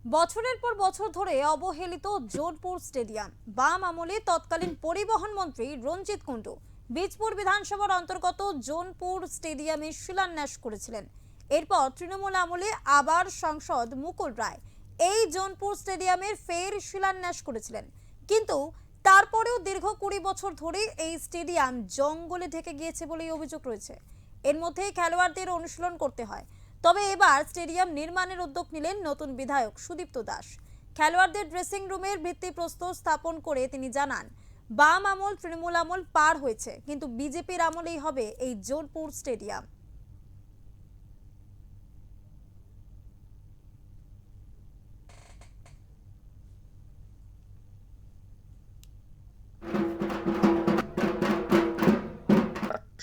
বছরের পর বছর ধরে অবহেলিত জোরপুর স্টেডিয়াম বাম আমলে তৎকালীন পরিবহন মন্ত্রী রঞ্জিত কুণ্ডু বীজপুর বিধানসভার অন্তর্গত জোনপুর স্টেডিয়ামে শিলান্যাস করেছিলেন। এরপর তৃণমূল আমলে আবার সাংসদ মুকুল রায় এই জোনপুর স্টেডিয়ামের ফের শিলান্যাস করেছিলেন, কিন্তু তারপরেও দীর্ঘ 20 বছর ধরে এই স্টেডিয়াম জঙ্গলে ঢেকে গিয়েছে বলেই অভিযোগ রয়েছে। এর মধ্যেই খেলোয়াড়দের অনুশীলন করতে হয়। তবে এবার স্টেডিয়াম নির্মাণের উদ্যোগ নিলেন নতুন বিধায়ক সুদীপ্ত দাস। খেলোয়াড়দের ড্রেসিং রুমের ভিত্তিপ্রস্তর স্থাপন করে তিনি জানান, বাম আমল তৃণমূল আমল পার হয়েছে, কিন্তু বিজেপির আমলেই হবে এই জোরপুর স্টেডিয়াম।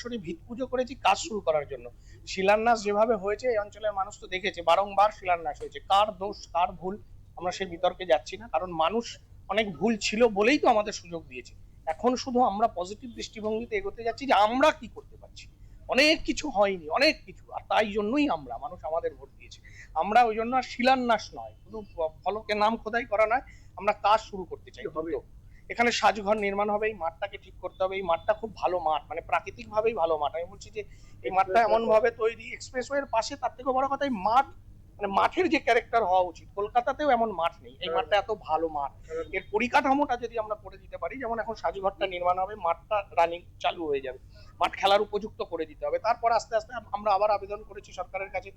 সরাসরি ভিত পুজো করেছি কাজ শুরু করার জন্য। শিলান্যাস যেভাবে হয়েছে এই অঞ্চলের মানুষ তো দেখেছে, বারংবার শিলান্যাস হয়েছে। কার দোষ কার ভুল আমরা সেই বিতর্কে যাচ্ছি না, কারণ মানুষ অনেক ভুল ছিল বলেই তো আমাদের সুযোগ দিয়েছে। এখন শুধু আমরা পজিটিভ দৃষ্টিভঙ্গিতে এগোতে যাচ্ছি যে আমরা কি করতে পারছি। অনেক কিছু হয়নি, অনেক কিছু, আর তাই জন্যই মানুষ আমাদের ভোট দিয়েছে। আমরা ওই জন্য আর শিলান্যাস নয়, শুধু ফলকে নাম খোদাই করা নয়, আমরা কাজ শুরু করতে চাই। হবে এখানে সাজঘর নির্মাণ হবে, এই মাঠটাকে ঠিক করতে হবে। এই মাঠটা খুব ভালো মাঠ, মানে প্রাকৃতিক ভাবেই ভালো মাঠ। আমি বলছি যে এই মাঠটা এমন ভাবে তৈরি, এক্সপ্রেসওয়ের পাশে, তার থেকে বড় কথা এই মাঠ, মানে মাঠের যে ক্যারেক্টার হওয়া উচিত, কলকাতাতেও এমন মাঠ নেই। এই মাঠটা এত ভালো মাঠ, এর পরিকাঠামোটা যদি আমরা করে দিতে পারি, যেমন এখন সাজঘরটা নির্মাণ হবে, মাঠটা রানিং চালু হয়ে যাবে, মাঠ খেলার উপযুক্ত করে দিতে হবে। তারপর আস্তে আস্তে আমরা আবার আবেদন করেছি সরকারের কাছে।